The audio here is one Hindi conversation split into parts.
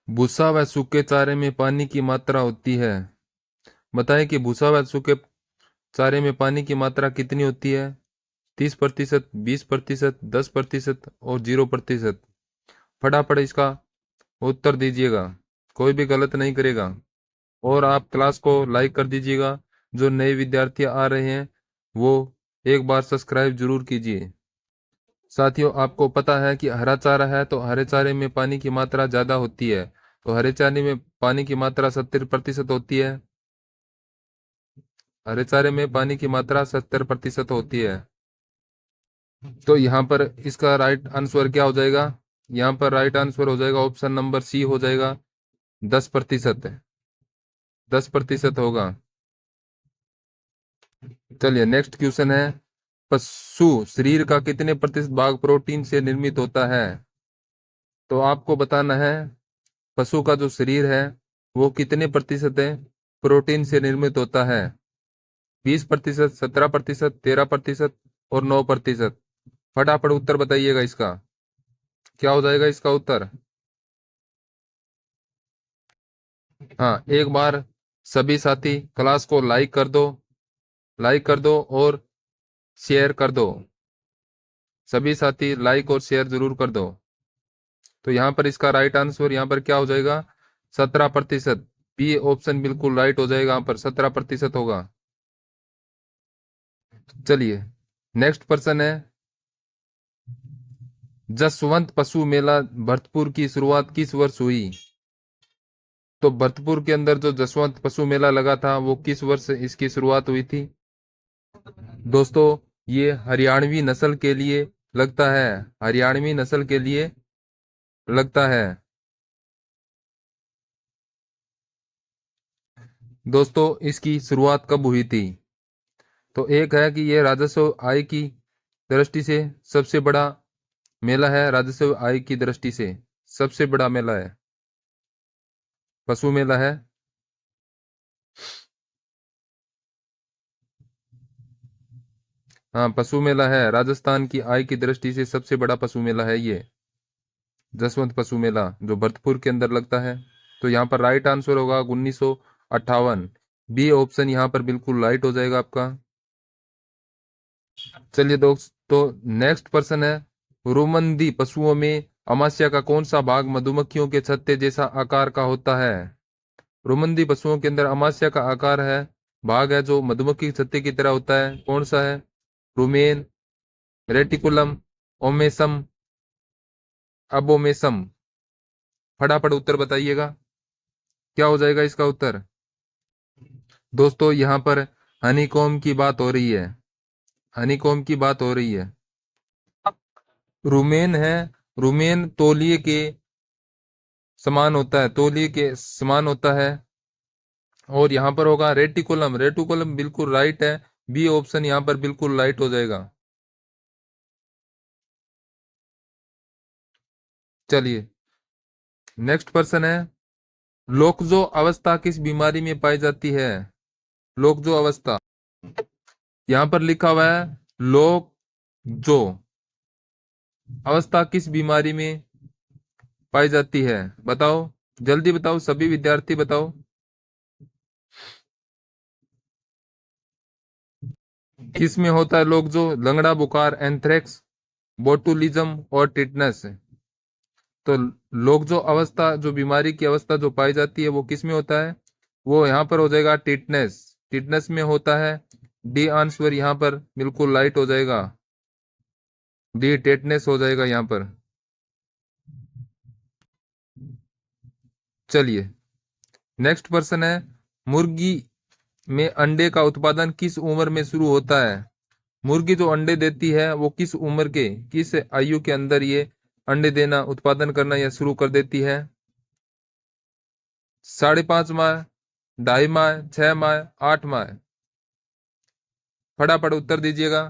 भूसा व सूखे चारे में पानी की मात्रा होती है। बताएं कि भूसा व सूखे चारे में पानी की मात्रा कितनी होती है। 30%, 20%, 10% और 0%। फटाफट इसका उत्तर दीजिएगा, कोई भी गलत नहीं करेगा। और आप क्लास को लाइक कर दीजिएगा। जो नए विद्यार्थी आ रहे हैं वो एक बार सब्सक्राइब जरूर कीजिए। साथियों, आपको पता है कि हरा चारा है तो हरे चारे में पानी की मात्रा ज़्यादा होती है। तो हरे चारे में पानी की मात्रा 70% होती है। हरे चारे में पानी की मात्रा 70% होती है। तो यहाँ पर इसका राइट आंसर क्या हो जाएगा? यहाँ पर राइट आंसर हो जाएगा ऑप्शन नंबर सी हो जाएगा, 10%। 10% होगा। चलिए नेक्स्ट क्वेश्चन है, पशु शरीर का कितने प्रतिशत भाग प्रोटीन से निर्मित होता है? तो आपको बताना है पशु का जो शरीर है वो कितने प्रतिशत है प्रोटीन से निर्मित होता है। 20%, 17%, 13% और 9%। फटाफट उत्तर बताइएगा इसका, क्या हो जाएगा इसका उत्तर? हाँ, एक बार सभी साथी क्लास को लाइक कर दो, लाइक कर दो और शेयर कर दो। सभी साथी लाइक और शेयर जरूर कर दो। तो यहाँ पर इसका राइट आंसर यहाँ पर क्या हो जाएगा? 17%। बी ऑप्शन बिल्कुल राइट हो जाएगा, यहाँ पर 17% होगा। चलिए नेक्स्ट पर्सन है, जसवंत पशु मेला भरतपुर की शुरुआत किस वर्ष हुई? तो भरतपुर के अंदर जो जसवंत पशु मेला लगा था वो किस वर्ष इसकी शुरुआत हुई थी? दोस्तों, ये हरियाणवी नस्ल के लिए लगता है। हरियाणवी नस्ल के लिए लगता है। दोस्तों, इसकी शुरुआत कब हुई थी? तो एक है कि ये राजस्व आय की दृष्टि से सबसे बड़ा मेला है। राजस्व आय की दृष्टि से सबसे बड़ा मेला है, पशु मेला है। हाँ, पशु मेला है। राजस्थान की आय की दृष्टि से सबसे बड़ा पशु मेला है ये जसवंत पशु मेला, जो भरतपुर के अंदर लगता है। तो यहाँ पर राइट आंसर होगा 1958। बी ऑप्शन यहाँ पर बिल्कुल राइट हो जाएगा आपका। चलिए दोस्तों, नेक्स्ट पर्सन है, रुमंदी पशुओं में अमाशय का कौन सा भाग मधुमक्खियों के छत्ते जैसा आकार का होता है? रुमंदी पशुओं के अंदर अमाशय का आकार है, भाग है जो मधुमक्खी के छत्ते की तरह होता है, कौन सा है? Rumen, reticulum, omasum, abomasum. फटाफट उत्तर बताइएगा, क्या हो जाएगा इसका उत्तर? दोस्तों, यहाँ पर हनीकॉम की बात हो रही है। हनीकॉम की बात हो रही है। रुमेन है, रुमेन तौलिए के समान होता है, तौलिए के समान होता है। और यहाँ पर होगा रेटिकुलम। रेटिकुलम बिल्कुल राइट है। बी ऑप्शन यहाँ पर बिल्कुल राइट हो जाएगा। चलिए नेक्स्ट पर्सन है, लोकजो अवस्था किस बीमारी में पाई जाती है? लोकजो अवस्था, यहाँ पर लिखा हुआ है लोकजो अवस्था किस बीमारी में पाई जाती है? बताओ, जल्दी बताओ, सभी विद्यार्थी बताओ। किस में होता है लोकजो? लंगड़ा बुखार, एंथ्रेक्स, बोटुलिज्म और टिटनस। तो लोग जो अवस्था, जो बीमारी की अवस्था जो पाई जाती है वो किस में होता है? वो यहाँ पर हो जाएगा टिटनेस। टिटनेस में होता है। डी आंसर यहाँ पर बिल्कुल राइट हो जाएगा। डी टेटनेस हो जाएगा यहाँ पर। चलिए नेक्स्ट पर्सन है, मुर्गी में अंडे का उत्पादन किस उम्र में शुरू होता है? मुर्गी जो अंडे देती है वो किस उम्र के, किस आयु के अंदर ये अंडे देना, उत्पादन करना या शुरू कर देती है? 5.5 माह, 2.5 माह, 6 माह, 8 माह। फटाफट उत्तर दीजिएगा।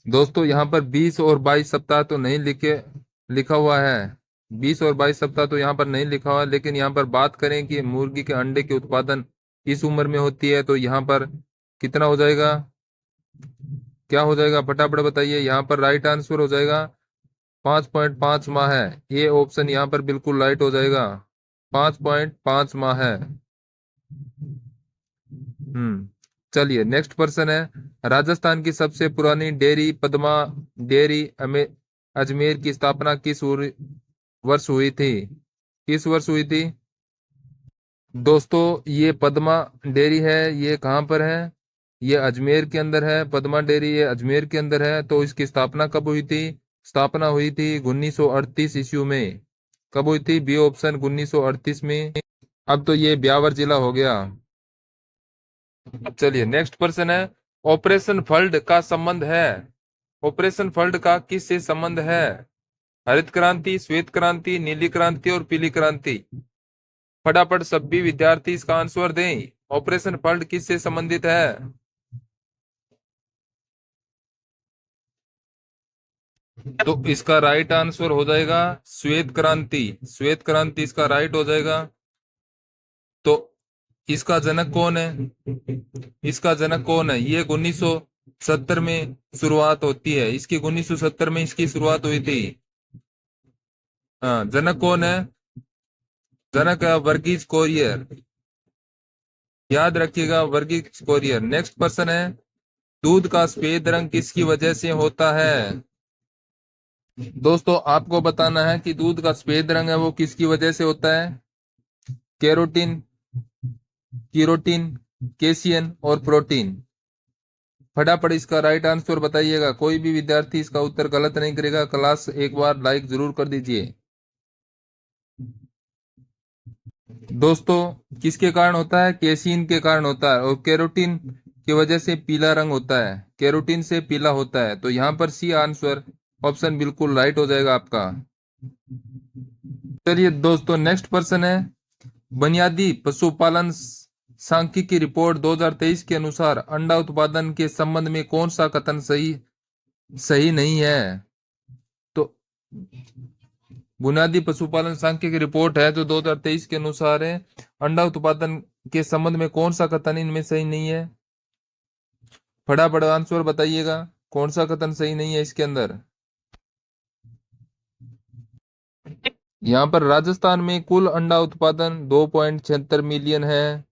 दोस्तों, यहाँ पर 20 और 22 सप्ताह तो नहीं लिखा हुआ है। 20 और 22 सप्ताह तो यहाँ पर नहीं लिखा हुआ है, लेकिन यहाँ पर बात करें कि मुर्गी के अंडे के उत्पादन किस उम्र में होती है, तो यहाँ पर कितना हो जाएगा? क्या हो जाएगा फटाफट बताइए। यहाँ पर राइट आंसर हो जाएगा 5.5 माह है। ये ऑप्शन यहाँ पर बिल्कुल राइट हो जाएगा। 5.5 माह है। चलिए नेक्स्ट पर्सन है। राजस्थान की सबसे पुरानी डेयरी पद्मा डेयरी अजमेर की स्थापना किस वर्ष हुई थी? किस वर्ष हुई थी दोस्तों? ये पद्मा डेयरी है, ये कहाँ पर है? ये अजमेर के अंदर है। पद्मा डेयरी ये अजमेर के अंदर है। तो इसकी स्थापना कब हुई थी? स्थापना हुई थी 1938 ईस्वी में। कब हुई थी? बी ऑप्शन 1938 में। अब तो ये ब्यावर जिला हो गया। चलिए नेक्स्ट पर्सन है। ऑपरेशन फ्लड का संबंध है। ऑपरेशन फ्लड का किस से संबंध है? हरित क्रांति, श्वेत क्रांति, नीली क्रांति और पीली क्रांति। फटाफट सभी विद्यार्थी इसका आंसर दें। ऑपरेशन फ्लड किस से संबंधित है? तो इसका राइट आंसर हो जाएगा श्वेत क्रांति। श्वेत क्रांति इसका राइट हो जाएगा। तो इसका जनक कौन है? इसका जनक कौन है? ये 1970 में शुरुआत होती है इसकी। 1970 में इसकी शुरुआत हुई थी। हाँ, जनक कौन है? जनक है वर्गीज कोरियर। याद रखिएगा, वर्गीज कोरियर। नेक्स्ट पर्सन है। दूध का सफेद रंग किसकी वजह से होता है? दोस्तों आपको बताना है कि दूध का सफेद रंग है वो किसकी वजह से होता है। कैरोटीन, कीरोटीन, केसियन और प्रोटीन। फटाफट इसका राइट आंसर बताइएगा। कोई भी विद्यार्थी इसका उत्तर गलत नहीं करेगा। क्लास एक बार लाइक जरूर कर दीजिए। दोस्तों किसके कारण होता है? केसिन के कारण होता है। और कैरोटीन की वजह से पीला रंग होता है। कैरोटीन से पीला होता है। तो यहाँ पर सी आंसर ऑप्शन बिल्कुल राइट हो जाएगा आपका। चलिए दोस्तों नेक्स्ट पर्सन है। बुनियादी पशुपालन सांख्यिकी रिपोर्ट 2023 के अनुसार अंडा उत्पादन के संबंध में कौन सा कथन सही सही नहीं है? तो बुनियादी पशुपालन सांख्यिकी रिपोर्ट है जो 2023 के अनुसार है। अंडा उत्पादन के संबंध में कौन सा कथन इनमें सही नहीं है? फटाफट आंसर बताइएगा। कौन सा कथन सही नहीं है इसके अंदर? यहाँ पर राजस्थान में कुल अंडा उत्पादन 2.76 मिलियन है।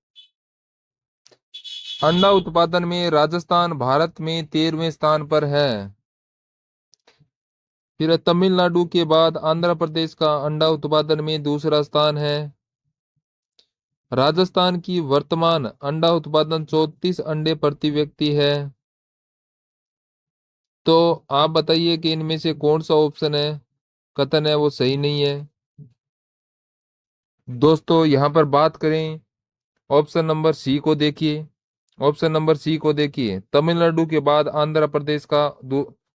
अंडा उत्पादन में राजस्थान भारत में 13वें स्थान पर है। फिर तमिलनाडु के बाद आंध्र प्रदेश का अंडा उत्पादन में दूसरा स्थान है। राजस्थान की वर्तमान अंडा उत्पादन 34 अंडे प्रति व्यक्ति है। तो आप बताइए कि इनमें से कौन सा ऑप्शन है कथन है वो सही नहीं है। दोस्तों यहाँ पर बात करें ऑप्शन नंबर सी को देखिए। ऑप्शन नंबर सी को देखिए। तमिलनाडु के बाद आंध्र प्रदेश का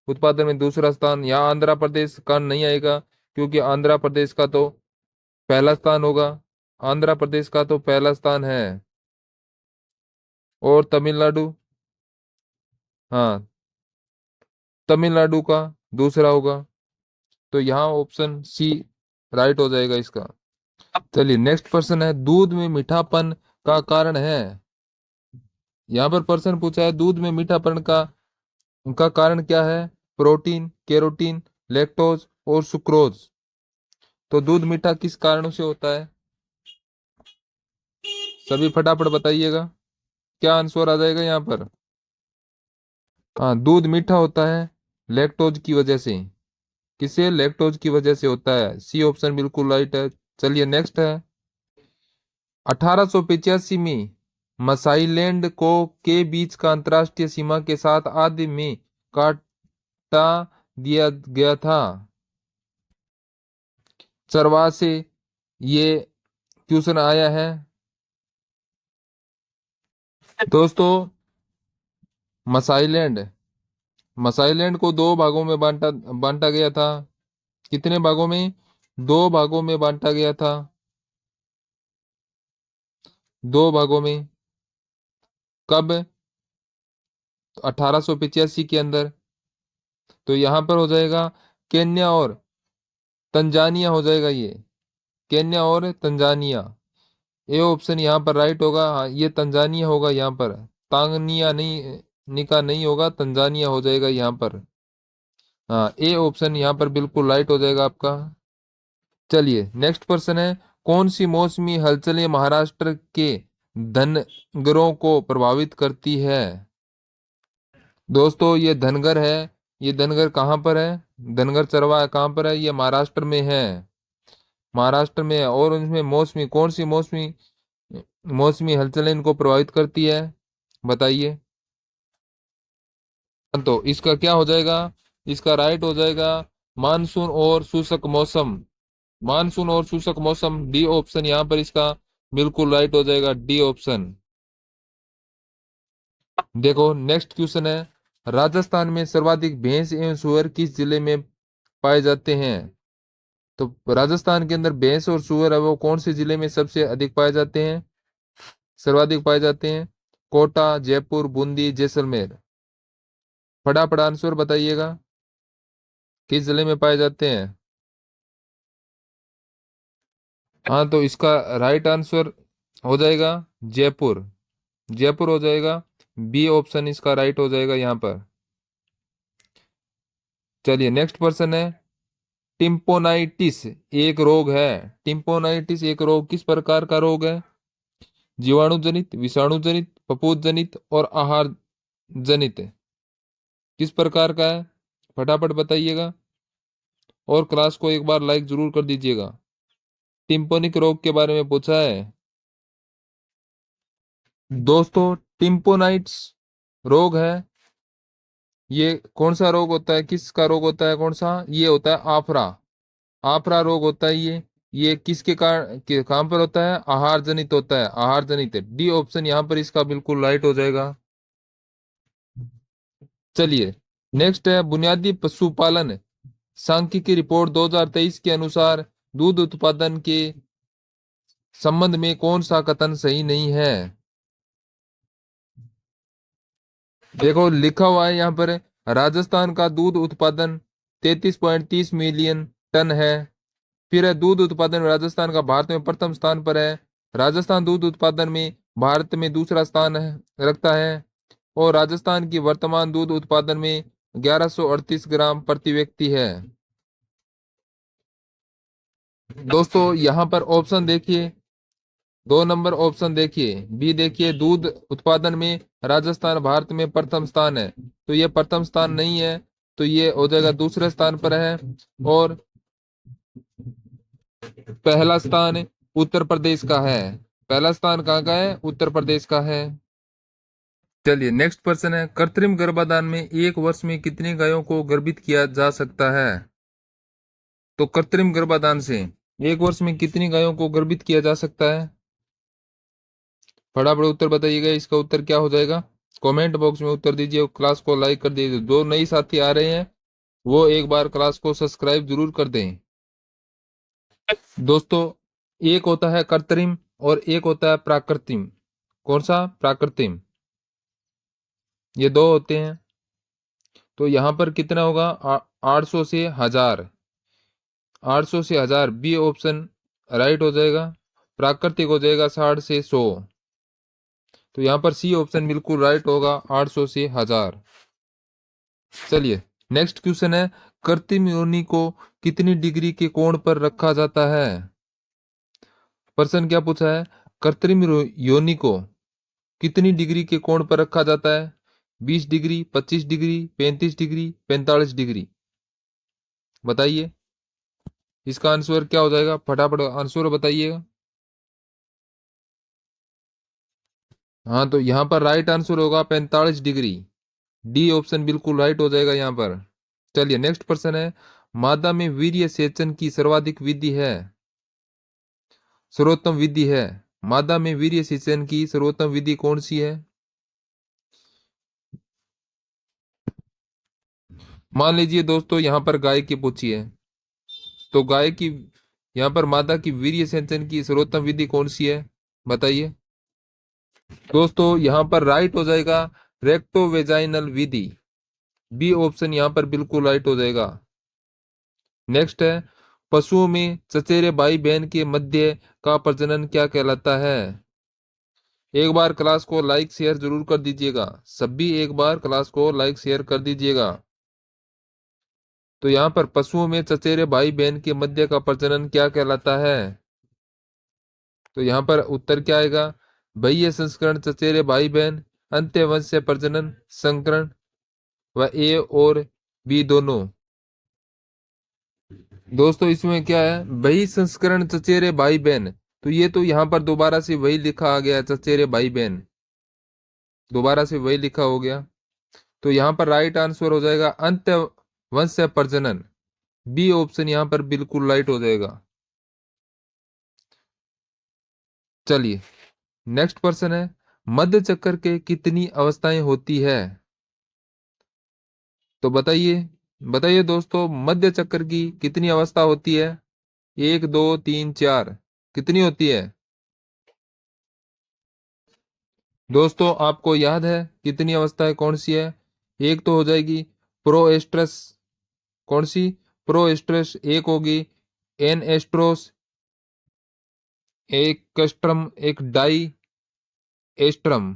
उत्पादन में दूसरा स्थान। यहाँ आंध्र प्रदेश का नहीं आएगा क्योंकि आंध्र प्रदेश का तो पहला स्थान होगा। आंध्र प्रदेश का तो पहला स्थान है। और तमिलनाडु, हाँ, तमिलनाडु का दूसरा होगा। तो यहाँ ऑप्शन सी राइट हो जाएगा इसका। चलिए नेक्स्ट पर्सन है। दूध में मीठापन का कारण है। यहाँ पर प्रश्न पूछा है दूध में मीठापन का उनका कारण क्या है? प्रोटीन, कैरोटीन, लैक्टोज और सुक्रोज। तो दूध मीठा किस कारण से होता है? सभी फटाफट बताइएगा। क्या आंसर आ जाएगा यहाँ पर? हाँ, दूध मीठा होता है लैक्टोज की वजह से। किसे? लैक्टोज की वजह से होता है। सी ऑप्शन बिल्कुल राइट है। चलिए नेक्स्ट है। 1885 में मसाइलैंड को के बीच का अंतरराष्ट्रीय सीमा के साथ आदि में काटा दिया गया था। चरवाह से ये क्वेश्चन आया है। दोस्तों मसाइलैंड मसाइलैंड को दो भागों में बांटा बांटा गया था। कितने भागों में? दो भागों में बांटा गया था। दो भागों में। कब? 1885 के अंदर। तो यहां पर हो जाएगा केन्या और तंजानिया हो जाएगा ये। केन्या और तंजानिया। ए ऑप्शन यहाँ पर राइट होगा। हाँ, ये तंजानिया होगा यहाँ पर। तांगनिया नहीं, निका नहीं होगा, तंजानिया हो जाएगा यहाँ पर। हाँ, ए ऑप्शन यहाँ पर बिल्कुल राइट हो जाएगा आपका। चलिए नेक्स्ट क्वेश्चन है, कौन सी मौसमी हलचलें महाराष्ट्र के धनगरों को प्रभावित करती है? दोस्तों ये धनगर है। ये धनगर कहाँ पर है? धनगर चरवाहा कहाँ पर है? ये महाराष्ट्र में है। महाराष्ट्र में है। और उनमें मौसमी, कौन सी मौसमी मौसमी हलचलें इनको प्रभावित करती है? बताइए। तो इसका क्या हो जाएगा? इसका राइट हो जाएगा मानसून और शुष्क मौसम। मानसून और शुष्क मौसम, डी ऑप्शन यहाँ पर इसका बिल्कुल राइट हो जाएगा, डी ऑप्शन। देखो नेक्स्ट क्वेश्चन है, राजस्थान में सर्वाधिक भैंस एवं सुअर किस जिले में पाए जाते हैं? तो राजस्थान के अंदर भैंस और सुअर है वो कौन से जिले में सबसे अधिक पाए जाते हैं, सर्वाधिक पाए जाते हैं? कोटा, जयपुर, बूंदी, जैसलमेर। फटाफट आंसर बताइएगा, किस जिले में पाए जाते हैं? हाँ, तो इसका राइट आंसर हो जाएगा जयपुर। जयपुर हो जाएगा, बी ऑप्शन इसका राइट हो जाएगा यहाँ पर। चलिए नेक्स्ट पर्सन है, टिम्पोनाइटिस एक रोग है। टिम्पोनाइटिस एक रोग किस प्रकार का रोग है? जीवाणु जनित, विषाणु जनित, फफूंद जनित और आहार जनित, किस प्रकार का है? फटाफट बताइएगा, और क्लास को एक बार लाइक जरूर कर दीजिएगा। टिम्पोनिक रोग के बारे में पूछा है दोस्तों। टिम्पोनाइट्स रोग है, ये कौन सा रोग होता है, किसका रोग होता है, कौन सा? ये होता है आफरा। आफरा रोग होता है ये किसके कारण कहाँ पर होता है? आहार जनित होता है, आहार जनित। डी ऑप्शन यहाँ पर इसका बिल्कुल राइट हो जाएगा। चलिए नेक्स्ट है, बुनियादी पशुपालन सांख्यिकी रिपोर्ट 2023 के अनुसार दूध उत्पादन के संबंध में कौन सा कथन सही नहीं है? देखो लिखा हुआ है यहाँ पर, राजस्थान का दूध उत्पादन 33.30 मिलियन टन है। फिर है, दूध उत्पादन में राजस्थान का भारत में प्रथम स्थान पर है। राजस्थान दूध उत्पादन में भारत में दूसरा स्थान रखता है। और राजस्थान की वर्तमान दूध उत्पादन में 1138 ग्राम प्रति व्यक्ति है। दोस्तों यहाँ पर ऑप्शन देखिए, 2 नंबर ऑप्शन देखिए, बी देखिए, दूध उत्पादन में राजस्थान भारत में प्रथम स्थान है, तो ये प्रथम स्थान नहीं है, तो ये हो जाएगा दूसरे स्थान पर है। और पहला स्थान उत्तर प्रदेश का है। पहला स्थान कहाँ का है? उत्तर प्रदेश का है। चलिए नेक्स्ट क्वेश्चन है, कृत्रिम गर्भाधान में एक वर्ष में कितनी गायों को गर्भित किया जा सकता है? तो कृत्रिम गर्भाधान से एक वर्ष में कितनी गायों को गर्भित किया जा सकता है? फटाफट उत्तर बताइएगा, इसका उत्तर क्या हो जाएगा? कमेंट बॉक्स में उत्तर दीजिए और क्लास को लाइक कर दीजिए। जो नई साथी आ रहे हैं वो एक बार क्लास को सब्सक्राइब जरूर कर दें। दोस्तों एक होता है कृत्रिम और एक होता है प्राकृतिम। कौन सा? प्राकृतिम। ये दो होते हैं। तो यहाँ पर कितना होगा? 800 से 1000। 800 से 1000, बी ऑप्शन राइट हो जाएगा। प्राकृतिक हो जाएगा 60 से 100। तो यहाँ पर सी ऑप्शन बिल्कुल राइट होगा, 800 से 1000। चलिए नेक्स्ट क्वेश्चन है, कृत्रिम योनि को कितनी डिग्री के कोण पर रखा जाता है? प्रश्न क्या पूछा है? कृत्रिम योनि को कितनी डिग्री के कोण पर रखा जाता है? 20 डिग्री, 25 डिग्री, 35 डिग्री, 45 डिग्री। बताइए इसका आंसर क्या हो जाएगा? फटाफट आंसर बताइएगा। हाँ, तो यहाँ पर राइट आंसर होगा 45 डिग्री। डी ऑप्शन बिल्कुल राइट हो जाएगा यहाँ पर। चलिए नेक्स्ट प्रश्न है, मादा में वीर्य सेचन की सर्वाधिक विधि है, सर्वोत्तम विधि है। मादा में वीर्य सेचन की सर्वोत्तम विधि कौन सी है? मान लीजिए दोस्तों यहाँ पर गाय की पूछी है, तो गाय की यहाँ पर मादा की वीर्य सेचन की सर्वोत्तम विधि कौन सी है? बताइए। दोस्तों यहाँ पर राइट हो जाएगा रेक्टोवेजाइनल विधि। बी ऑप्शन यहाँ पर बिल्कुल राइट हो जाएगा। नेक्स्ट है, पशुओं में चचेरे भाई बहन के मध्य का प्रजनन क्या कहलाता है? एक बार क्लास को लाइक शेयर जरूर कर दीजिएगा, सभी एक बार क्लास को लाइक शेयर कर दीजिएगा। तो यहाँ पर पशुओं में चचेरे भाई बहन के मध्य का प्रजनन क्या कहलाता है? तो यहाँ पर उत्तर क्या आएगा? बाह्य संस्करण, चचेरे भाई बहन, अंत्यवंशीय प्रजनन, संकरण, व ए और बी दोनों। दोस्तों इसमें क्या है? वही संस्करण, चचेरे भाई बहन। तो ये तो यहाँ पर दोबारा से वही लिखा आ गया, चचेरे भाई बहन, दोबारा से वही लिखा हो गया। तो यहाँ पर राइट आंसर हो जाएगा अंतःवंशीय प्रजनन, बी ऑप्शन यहाँ पर बिल्कुल राइट हो जाएगा। चलिए नेक्स्ट क्वेश्चन है, मध्य चक्र के कितनी अवस्थाएं होती है? तो बताइए, बताइए दोस्तों, मध्य चक्र की कितनी अवस्था होती है? एक, दो, तीन, चार, कितनी होती है? दोस्तों आपको याद है कितनी अवस्थाएं कौन सी है? एक तो हो जाएगी प्रोएस्ट्रस, कौन सी? प्रोएस्ट्रस। एक होगी एन एस्ट्रोस, एक कस्ट्रम, एक डाई एस्ट्रम।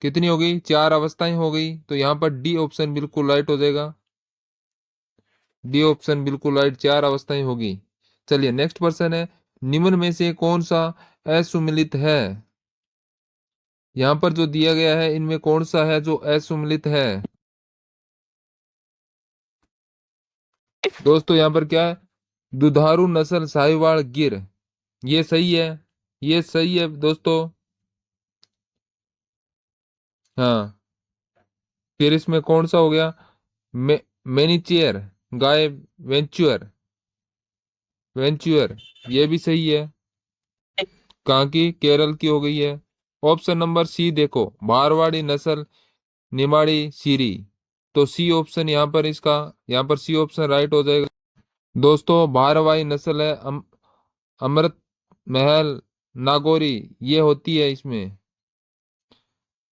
कितनी हो गई? चार अवस्थाएं हो गई। तो यहाँ पर डी ऑप्शन बिल्कुल राइट हो जाएगा, डी ऑप्शन बिल्कुल राइट, चार अवस्थाएं होगी। चलिए नेक्स्ट क्वेश्चन है, निम्न में से कौन सा असुमिलित है? यहाँ पर जो दिया गया है इनमें कौन सा है जो असुमिलित है? दोस्तों यहाँ पर क्या है? दुधारू नस्ल साहिवाल गिर, ये सही है, ये सही है दोस्तों। हाँ, फिर इसमें कौन सा हो गया? मेनिचेर गाय, वेंचुअर, वेंचुअर, ये भी सही है। कहाँ की? केरल की हो गई है। ऑप्शन नंबर सी देखो, मारवाड़ी नस्ल निमाड़ी सीरी। तो सी ऑप्शन यहाँ पर इसका, यहाँ पर सी ऑप्शन राइट हो जाएगा। दोस्तों भारवाही नस्ल है अमृत महल नागौरी, ये होती है इसमें।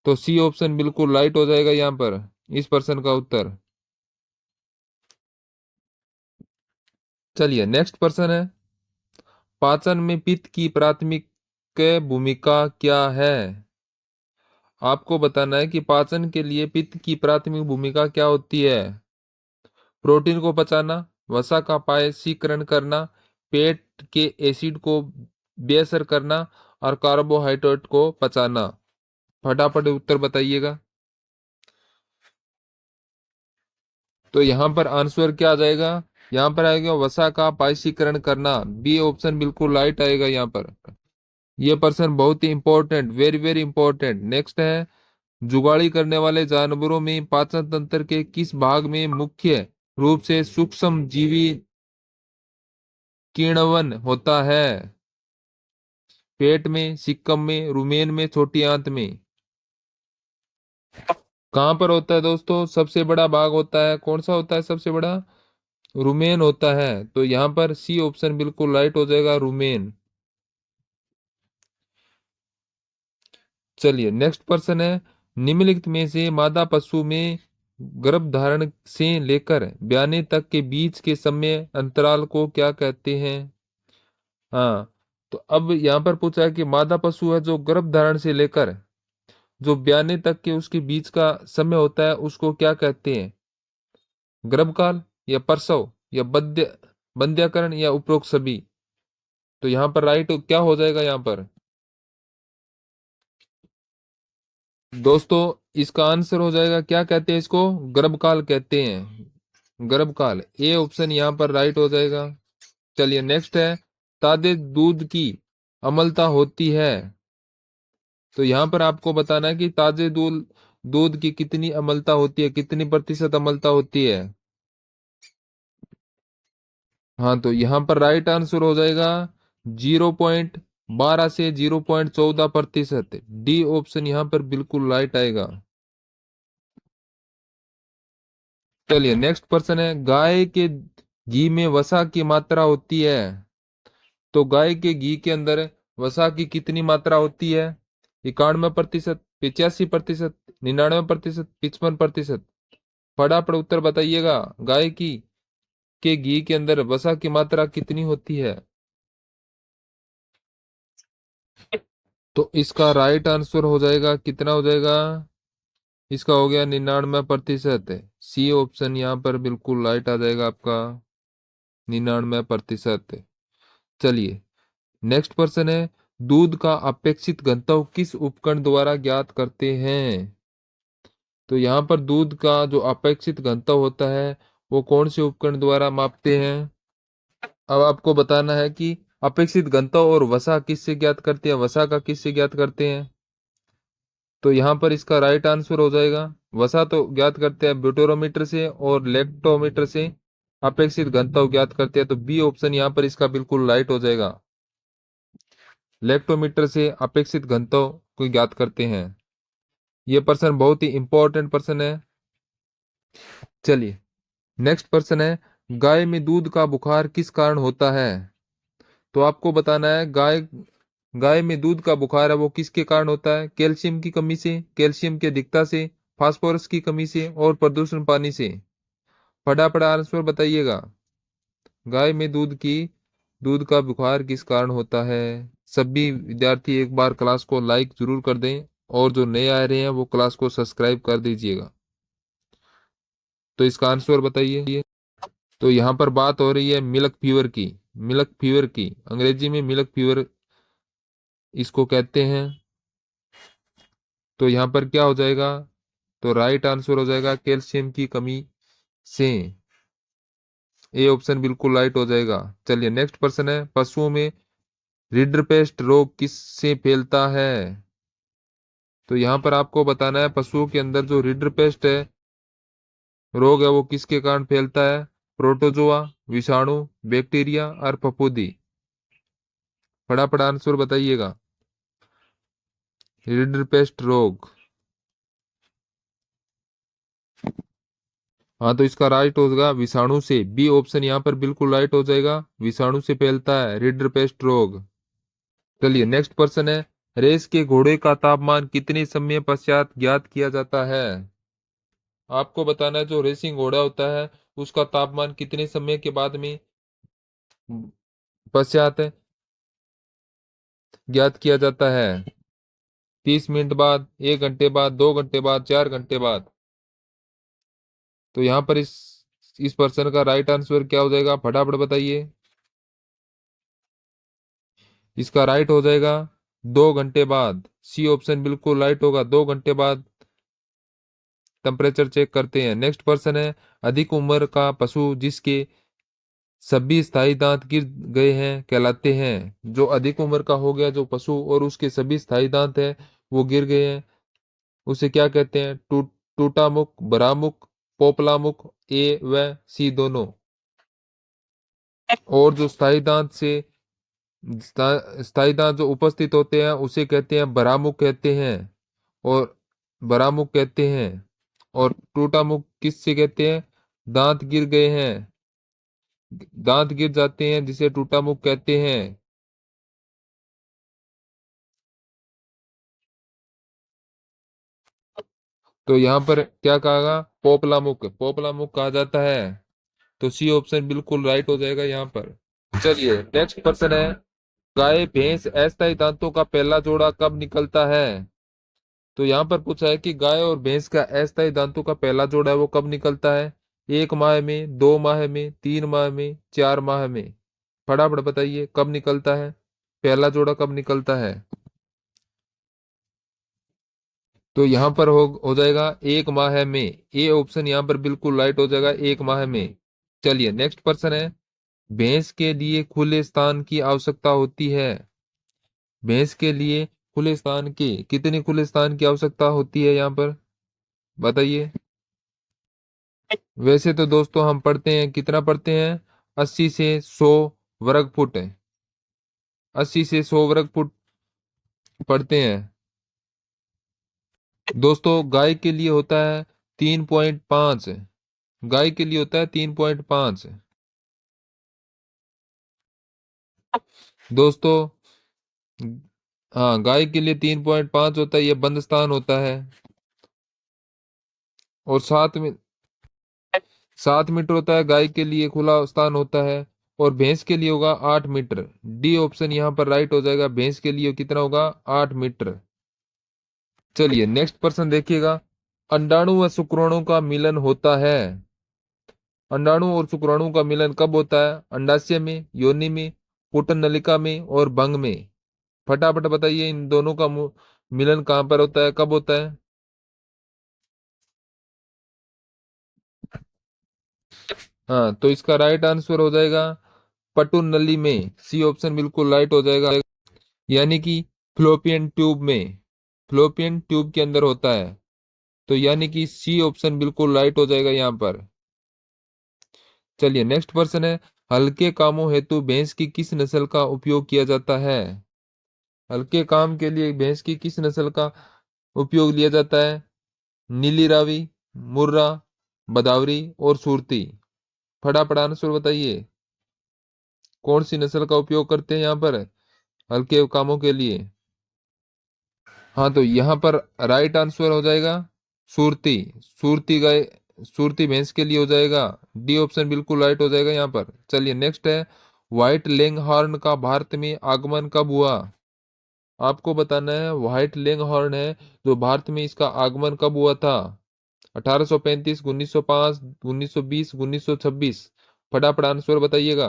तो सी ऑप्शन बिल्कुल राइट हो जाएगा यहाँ पर इस प्रश्न का उत्तर। चलिए नेक्स्ट प्रश्न है, पाचन में पित्त की प्राथमिक भूमिका क्या है? आपको बताना है कि पाचन के लिए पित्त की प्राथमिक भूमिका क्या होती है? प्रोटीन को पचाना, वसा का पायसीकरण करना, पेट के एसिड को बेअसर करना, और कार्बोहाइड्रेट को पचाना। फटाफट उत्तर बताइएगा। तो यहाँ पर आंसर क्या आ जाएगा? यहाँ पर आएगा वसा का पायसीकरण करना, बी ऑप्शन बिल्कुल राइट आएगा यहाँ पर। ये पर्सन बहुत ही important, very very important. Next है, जुगाली करने वाले जानवरों में पाचन तंत्र के किस भाग में मुख्य रूप से सूक्ष्म जीवी किण्वन होता है? पेट में, सिक्कम में, रुमेन में, छोटी आंत में? कहाँ पर होता है दोस्तों? सबसे बड़ा भाग होता है, कौन सा होता है सबसे बड़ा? रुमेन होता है। तो यहाँ पर सी ऑप्शन बिल्कुल राइट हो जाएगा, रुमेन। चलिए नेक्स्ट प्रश्न है, निम्नलिखित में से मादा पशु में गर्भ धारण से लेकर ब्याने तक के बीच के समय अंतराल को क्या कहते हैं? हाँ, तो अब यहाँ पर पूछा है कि मादा पशु है जो गर्भ धारण से लेकर जो ब्याने तक के उसके बीच का समय होता है उसको क्या कहते हैं? गर्भकाल, या प्रसव, या बंध्याकरण, या उपरोक्त सभी? तो यहाँ पर राइट क्या हो जाएगा यहाँ पर? दोस्तों इसका आंसर हो जाएगा, क्या कहते हैं इसको? गर्भकाल कहते हैं, गर्भकाल, ए ऑप्शन यहाँ पर राइट हो जाएगा। चलिए नेक्स्ट है, ताजे दूध की अम्लता होती है? तो यहाँ पर आपको बताना है कि ताजे दूध दूध की कितनी अम्लता होती है, कितनी प्रतिशत अम्लता होती है? हाँ, तो यहाँ पर राइट आंसर हो जाएगा 0.12 से 0.14%, डी ऑप्शन यहाँ पर बिल्कुल राइट आएगा। चलिए नेक्स्ट क्वेश्चन है, गाय के घी में वसा की मात्रा होती है? तो गाय के घी के अंदर वसा की कितनी मात्रा होती है? 91%, 85%, 99%, 55%? फटाफट उत्तर बताइएगा, गाय की के घी के अंदर वसा की मात्रा कितनी होती है? तो इसका राइट आंसर हो जाएगा, कितना हो जाएगा? इसका हो गया 99%। सी ऑप्शन यहाँ पर बिल्कुल राइट आ जाएगा आपका, 99%। चलिए नेक्स्ट क्वेश्चन है, दूध का अपेक्षित घनत्व किस उपकरण द्वारा ज्ञात करते हैं? तो यहाँ पर दूध का जो अपेक्षित घनत्व होता है वो कौन से उपकरण द्वारा मापते हैं? अब आपको बताना है कि अपेक्षित घनत्व और वसा किससे ज्ञात करते हैं, वसा का किससे ज्ञात करते हैं? तो यहाँ पर इसका राइट आंसर हो जाएगा, वसा तो ज्ञात करते हैं ब्यूटेरोमीटर से और लेक्टोमीटर से, अपेक्षित घनत्व ज्ञात करते हैं। तो बी ऑप्शन यहाँ पर इसका बिल्कुल राइट हो जाएगा, लेक्टोमीटर से अपेक्षित घनत्व को ज्ञात करते हैं। यह प्रश्न बहुत ही इंपॉर्टेंट प्रश्न है। चलिए नेक्स्ट प्रश्न है, गाय में दूध का बुखार किस कारण होता है? तो आपको बताना है गाय गाय में दूध का बुखार है वो किसके कारण होता है? कैल्शियम की कमी से, कैल्शियम की अधिकता से, फास्फोरस की कमी से और प्रदूषण पानी से। फटाफट आंसर बताइएगा। गाय में दूध का बुखार किस कारण होता है? सभी विद्यार्थी एक बार क्लास को लाइक जरूर कर दें और जो नए आ रहे हैं वो क्लास को सब्सक्राइब कर दीजिएगा। तो इसका आंसर बताइए। तो यहाँ पर बात हो रही है मिल्क फीवर की, मिल्क फीवर की, अंग्रेजी में मिल्क फीवर इसको कहते हैं। तो यहाँ पर क्या हो जाएगा? तो राइट आंसर हो जाएगा कैल्शियम की कमी से, ए ऑप्शन बिल्कुल राइट हो जाएगा। चलिए नेक्स्ट प्रश्न है, पशुओं में रिडरपेस्ट रोग किससे फैलता है? तो यहाँ पर आपको बताना है पशुओं के अंदर जो रिडरपेस्ट है रोग है वो किसके कारण फैलता है? प्रोटोजोआ, विषाणु, बैक्टीरिया और फफूंदी। फटाफट आंसर बताइएगा। रिडरपेस्ट रोग, हाँ तो इसका राइट होगा विषाणु से, बी ऑप्शन यहाँ पर बिल्कुल राइट हो जाएगा, विषाणु से फैलता है रिडरपेस्ट रोग। चलिए नेक्स्ट क्वेश्चन है, रेस के घोड़े का तापमान कितने समय पश्चात ज्ञात किया जाता है? आपको बताना है जो रेसिंग घोड़ा होता है उसका तापमान कितने समय के बाद में पश्चात ज्ञात किया जाता है? 30 मिनट बाद, 1 घंटे बाद, 2 घंटे बाद, 4 घंटे बाद। तो यहाँ पर इस प्रश्न का राइट आंसर क्या हो जाएगा, फटाफट बताइए। इसका राइट हो जाएगा 2 घंटे बाद, सी ऑप्शन बिल्कुल राइट होगा, 2 घंटे बाद टेम्परेचर चेक करते हैं। नेक्स्ट क्वेश्चन है, अधिक उम्र का पशु जिसके सभी स्थायी दांत गिर गए हैं कहलाते हैं? जो अधिक उम्र का हो गया जो पशु और उसके सभी स्थायी दांत है वो गिर गए हैं उसे क्या कहते हैं? टूटा मुख, बरा मुख, पोपला मुख, ए व सी दोनों। और जो स्थायी दांत जो उपस्थित होते हैं उसे कहते हैं बरामुख कहते हैं, और बरामुख कहते हैं। और टूटा मुख किससे कहते हैं? दांत गिर गए हैं, दांत गिर जाते हैं जिसे टूटा मुख कहते हैं। तो यहाँ पर क्या कहा? पोपला मुख, पोपला मुख कहा जाता है। तो सी ऑप्शन बिल्कुल राइट हो जाएगा यहाँ पर। चलिए नेक्स्ट क्वेश्चन है, गाय भैंस अस्थायी दांतों का पहला जोड़ा कब निकलता है? तो यहाँ पर पूछा है कि गाय और भैंस का अस्थायी दांतों का पहला जोड़ा है वो कब निकलता है? 1 माह में, 2 माह में, 3 माह में, 4 माह में। फटाफट बताइए कब निकलता है, पहला जोड़ा कब निकलता है? तो यहाँ पर हो जाएगा 1 माह में, ए ऑप्शन यहाँ पर बिल्कुल राइट हो जाएगा, 1 माह में। चलिए नेक्स्ट क्वेश्चन है, भैंस के लिए खुले स्थान की आवश्यकता होती है? भैंस के लिए खुले स्थान की, कितने खुले स्थान की आवश्यकता होती है यहाँ पर बताइए। वैसे तो दोस्तों हम पढ़ते हैं, कितना पढ़ते हैं? 80 से 100 वर्ग फुट है, 80 से 100 वर्ग फुट पढ़ते हैं। दोस्तों गाय के लिए होता है 3.5, गाय के लिए होता है 3.5। दोस्तों हाँ गाय के लिए 3.5 होता है, ये बंद स्थान होता है। और 7 मीटर होता है गाय के लिए खुला स्थान होता है। और भैंस के लिए होगा 8 मीटर। डी ऑप्शन यहाँ पर राइट हो जाएगा, भैंस के लिए कितना होगा, 8 मीटर। चलिए नेक्स्ट प्रश्न देखिएगा। अंडाणु व शुक्राणु का मिलन होता है। अंडाणु और शुक्राणु का मिलन कब होता है? अंडाशय में, योनि में, पुटन नलिका में और भंग में। फटाफट बताइए इन दोनों का मिलन कहाँ पर होता है, कब होता है? हाँ, तो इसका राइट आंसर हो जाएगा पटुन नली में। सी ऑप्शन बिल्कुल राइट हो जाएगा, यानी कि फ्लोपियन ट्यूब में, फ्लोपियन ट्यूब के अंदर होता है। तो यानी कि सी ऑप्शन बिल्कुल राइट हो जाएगा यहाँ पर। चलिए नेक्स्ट क्वेश्चन है। हल्के कामों हेतु भैंस की किस नस्ल का उपयोग किया जाता है? हल्के काम के लिए भैंस की किस नस्ल का उपयोग लिया जाता है? नीली रावी, मुर्रा, बदावरी और सुरती। फटाफट आंसर बताइए, कौन सी नस्ल का उपयोग करते हैं यहाँ पर हल्के कामों के लिए? हाँ, तो यहाँ पर राइट आंसर हो जाएगा सुरती। सुरती गाय, सुरती भैंस के लिए हो जाएगा। डी ऑप्शन बिल्कुल राइट हो जाएगा यहाँ पर। चलिए नेक्स्ट है। व्हाइट लेंगहॉर्न का भारत में आगमन कब हुआ? आपको बताना है व्हाइट लेंगहॉर्न है जो भारत में, इसका आगमन कब हुआ था? 1835, 1905, 1920, 1926। फटाफट आंसर बताइएगा,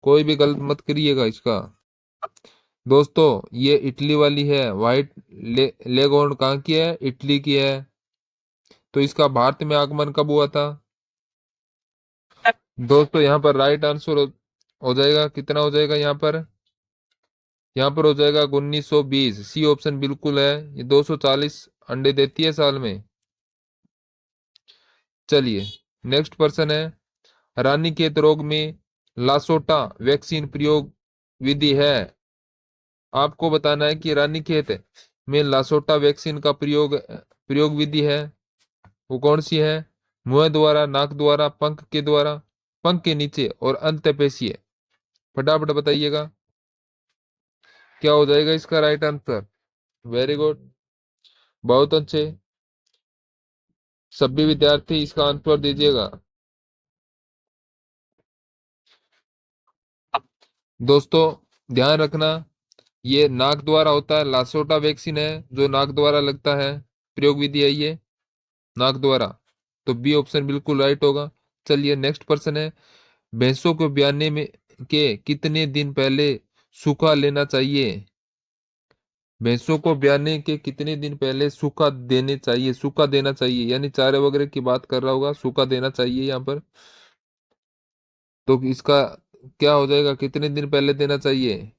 कोई भी गलत मत करिएगा इसका। दोस्तों ये इटली वाली है, व्हाइट लेगहॉर्न कहाँ की है? इटली की है। तो इसका भारत में आगमन कब हुआ था? दोस्तों यहाँ पर राइट आंसर हो जाएगा, कितना हो जाएगा यहाँ पर? यहाँ पर हो जाएगा 1920। सी ऑप्शन बिल्कुल है, ये 240 अंडे देती है साल में। चलिए नेक्स्ट पर्सन है। रानीखेत रोग में लासोटा वैक्सीन प्रयोग विधि है। आपको बताना है कि रानीखेत में लासोटा वैक्सीन का प्रयोग विधि है, वो कौन सी है? मुंह द्वारा, नाक द्वारा, पंख के द्वारा, पंख के नीचे और अंतःपेशीय। फटाफट बताइएगा, क्या हो जाएगा इसका राइट आंसर? वेरी गुड, बहुत अच्छे। सभी विद्यार्थी इसका आंसर दीजिएगा। दोस्तों ध्यान रखना, ये नाक द्वारा होता है, लासोटा वैक्सीन है जो नाक द्वारा लगता है, प्रयोग विधि है ये नाक द्वारा। तो बी ऑप्शन बिल्कुल राइट होगा। चलिए नेक्स्ट प्रश्न है। भैंसों को ब्याने में के कितने दिन पहले सूखा लेना चाहिए? भैंसों को ब्याने के कितने दिन पहले सूखा देने चाहिए, सूखा देना चाहिए, यानी चारे वगैरह की बात कर रहा होगा, सूखा देना चाहिए यहाँ पर। तो इसका क्या हो जाएगा, कितने दिन पहले देना चाहिए?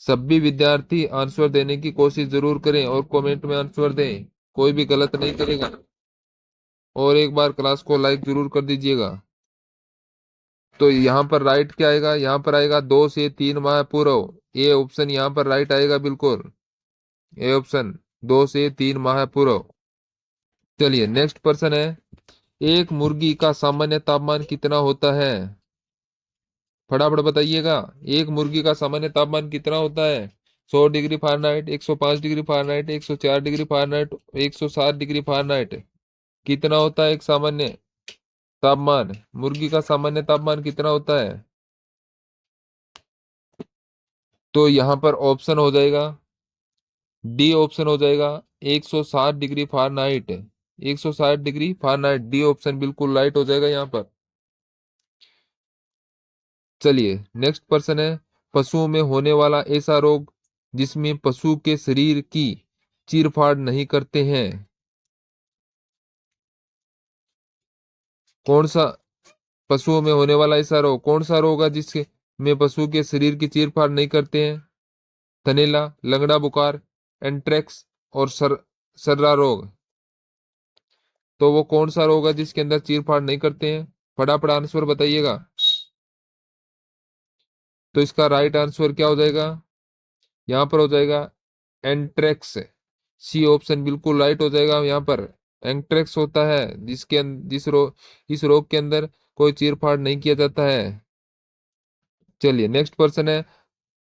सभी विद्यार्थी आंसर देने की कोशिश जरूर करें और कमेंट में आंसर दें, कोई भी गलत नहीं करेगा। और एक बार क्लास को लाइक जरूर कर दीजिएगा। तो यहाँ पर राइट क्या आएगा? यहाँ पर आएगा 2 से 3 माह पूर्व। ए ऑप्शन यहाँ पर राइट आएगा बिल्कुल, ए ऑप्शन 2 से 3 माह पूर्व। चलिए नेक्स्ट पर्सन है। एक मुर्गी का सामान्य तापमान कितना होता है? फटाफट बताइएगा, एक मुर्गी का सामान्य तापमान कितना होता है? 100 degree Fahrenheit, 105 degree Fahrenheit, 104 degree Fahrenheit, 107 degree Fahrenheit. कितना होता है एक सामान्य तापमान? मुर्गी का सामान्य तापमान कितना होता है? तो यहाँ पर ऑप्शन हो जाएगा, डी ऑप्शन हो जाएगा 160 degree Fahrenheit. 160 degree Fahrenheit, D option बिल्कुल राइट हो जाएगा यहाँ पर। चलिए नेक्स्ट पर्सन है। पशुओं में होने वाला ऐसा रोग जिसमें पशु के शरीर की चीरफाड़ नहीं करते हैं, कौन सा? पशुओं में होने वाला ऐसा रोग, कौन सा रोग है जिसके में पशु के शरीर की चीरफाड़ नहीं करते हैं? थनैला, लंगड़ा बुखार, एंट्रैक्स और सर्रा रोग। तो वो कौन सा रोग है जिसके अंदर चीरफाड़ नहीं करते हैं? फटाफट आंसर बताइएगा। तो इसका राइट आंसर क्या हो जाएगा? यहाँ पर हो जाएगा एंट्रैक्स। सी ऑप्शन बिल्कुल राइट हो जाएगा यहाँ पर। एंट्रैक्स होता है इस रोग के अंदर कोई चीरफाड़ नहीं किया जाता है। चलिए नेक्स्ट पर्सन है।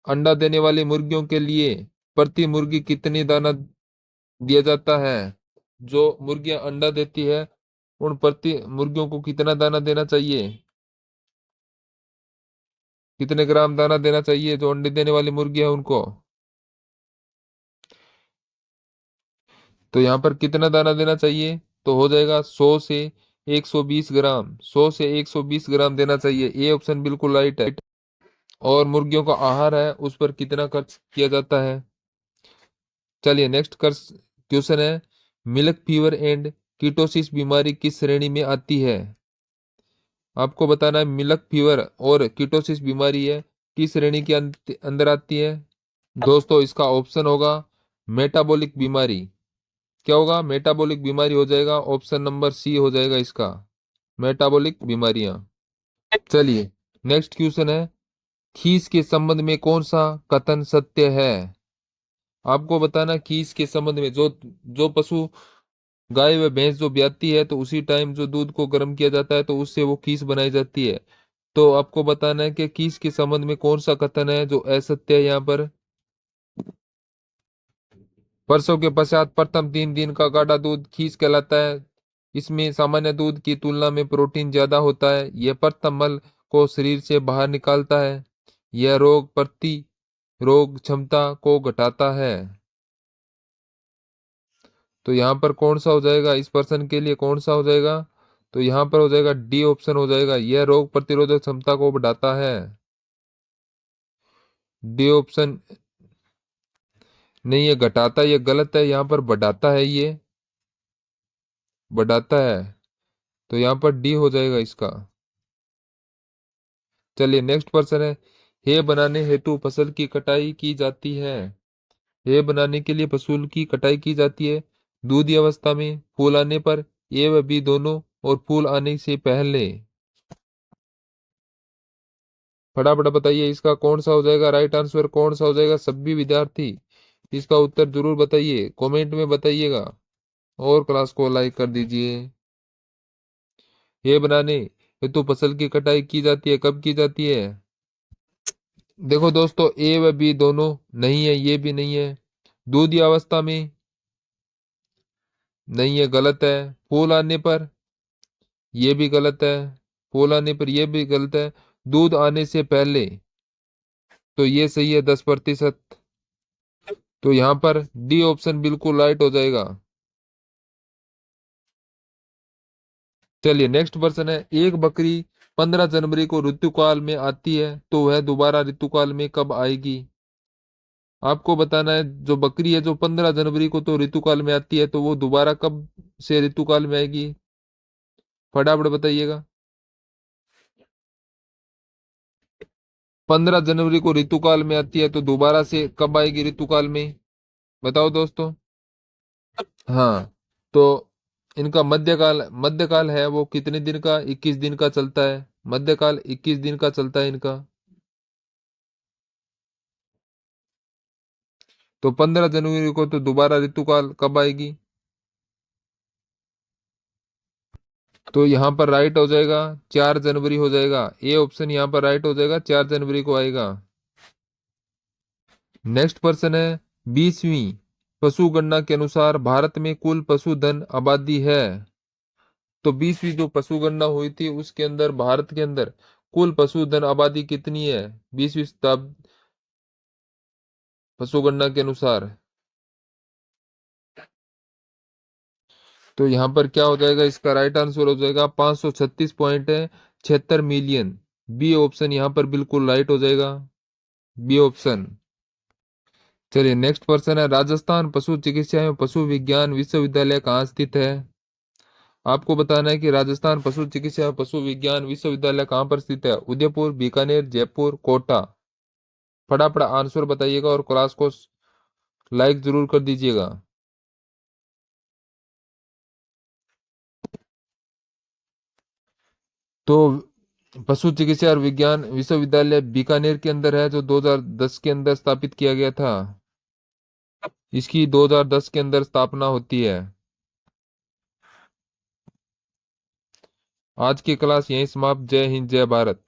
अंडा देने वाली मुर्गियों के लिए प्रति मुर्गी कितनी दाना दिया जाता है? जो मुर्गियां अंडा देती है उन प्रति मुर्गियों को कितना दाना देना चाहिए? कितने ग्राम दाना देना चाहिए जो अंडे देने वाली मुर्गी है उनको? तो यहाँ पर कितना दाना देना चाहिए? तो हो जाएगा 100 से 120 ग्राम, 100 से 120 ग्राम देना चाहिए। ए ऑप्शन बिल्कुल राइट है। और मुर्गियों का आहार है उस पर कितना खर्च किया जाता है? चलिए नेक्स्ट क्वेश्चन है, मिल्क फीवर एंड कीटोसिस बीमारी किस श्रेणी में आती है? आपको बताना है मिल्क फीवर और कीटोसिस बीमारी है किस श्रेणी के अंदर आती है? दोस्तों इसका ऑप्शन होगा मेटाबॉलिक बीमारी। क्या होगा? मेटाबॉलिक बीमारी हो जाएगा, ऑप्शन नंबर सी हो जाएगा इसका, मेटाबॉलिक बीमारियां। चलिए नेक्स्ट क्वेश्चन है, खीस के संबंध में कौन सा कथन सत्य है? आपको बताना खीस के संबंध में, जो जो पशु गाय व भैंस जो ब्याती है तो उसी टाइम जो दूध को गर्म किया जाता है तो उससे वो खीस बनाई जाती है। तो आपको बताना है कि खीस के संबंध में कौन सा कथन है जो असत्य है यहाँ पर? प्रसव के पश्चात प्रथम 3 दिन का गाढ़ा दूध खीस कहलाता है। इसमें सामान्य दूध की तुलना में प्रोटीन ज्यादा होता है। यह प्रथम मल को शरीर से बाहर निकालता है। यह रोग प्रतिरोग क्षमता को घटाता है। तो यहाँ पर कौन सा हो जाएगा इस पर्सन के लिए, कौन सा हो जाएगा? तो यहाँ पर हो जाएगा डी ऑप्शन हो जाएगा, यह रोग प्रतिरोधक क्षमता को बढ़ाता है। डी ऑप्शन नहीं, ये घटाता, ये गलत है, यहाँ पर बढ़ाता है, ये बढ़ाता है। तो यहाँ पर डी हो जाएगा इसका। चलिए नेक्स्ट पर्सन है, हे बनाने हेतु फसल की कटाई की जाती है। हे बनाने के लिए फसल की कटाई की जाती है दूधी अवस्था में, फूल आने पर, ए व बी दोनों, और फूल आने से पहले। फटाफट बताइए इसका कौन सा हो जाएगा राइट आंसर, कौन सा हो जाएगा? सभी विद्यार्थी इसका उत्तर जरूर बताइए, कमेंट में बताइएगा और क्लास को लाइक कर दीजिए। ये बनाने हेतु फसल की कटाई की जाती है, कब की जाती है? देखो दोस्तों, ए व बी दोनों नहीं है, ये भी नहीं है। दूधी अवस्था में नहीं है, गलत है। फूल आने पर, ये भी गलत है। फूल आने पर, ये भी गलत है। दूध आने से पहले, तो ये सही है 10%। तो यहाँ पर डी ऑप्शन बिल्कुल राइट हो जाएगा। चलिए नेक्स्ट क्वेश्चन है, एक बकरी 15 जनवरी को ऋतुकाल में आती है तो वह दोबारा ऋतुकाल में कब आएगी? आपको बताना है जो बकरी है जो 15 जनवरी को तो ऋतुकाल में आती है तो वो दोबारा कब से ऋतुकाल में आएगी? फटाफट बताइएगा। 15 जनवरी को ऋतुकाल में आती है तो दोबारा से कब आएगी ऋतुकाल में? बताओ दोस्तों। हाँ, तो इनका मध्यकाल है वो कितने दिन का? 21 दिन का चलता है। मध्यकाल 21 दिन का चलता है इनका। तो 15 जनवरी को तो दोबारा ऋतुकाल कब आएगी? तो यहाँ पर राइट हो जाएगा 4 जनवरी हो जाएगा। ए ऑप्शन यहाँ पर राइट हो जाएगा, 4 जनवरी को आएगा। नेक्स्ट पर्सन है, 20वीं पशु गणना के अनुसार भारत में कुल पशुधन आबादी है। तो 20वीं जो पशु गणना हुई थी उसके अंदर भारत के अंदर कुल पशुधन आबादी कितनी है 20वीं शताब्दी पशु गणना के अनुसार? तो यहाँ पर क्या हो जाएगा इसका राइट आंसर हो जाएगा 536.76 मिलियन। बी ऑप्शन यहाँ पर बिल्कुल राइट हो जाएगा, बी ऑप्शन। चलिए नेक्स्ट पर्सन है, राजस्थान पशु चिकित्सा एवं पशु विज्ञान विश्वविद्यालय कहाँ स्थित है? आपको बताना है कि राजस्थान पशु चिकित्सा एवं पशु विज्ञान विश्वविद्यालय कहाँ पर स्थित है। उदयपुर, बीकानेर, जयपुर, कोटा। फटाफट आंसर बताइएगा और क्लास को लाइक जरूर कर दीजिएगा। तो पशु चिकित्सा और विज्ञान विश्वविद्यालय बीकानेर के अंदर है जो 2010 के अंदर स्थापित किया गया था। इसकी 2010 के अंदर स्थापना होती है। आज की क्लास यहीं समाप्त। जय हिंद, जय भारत।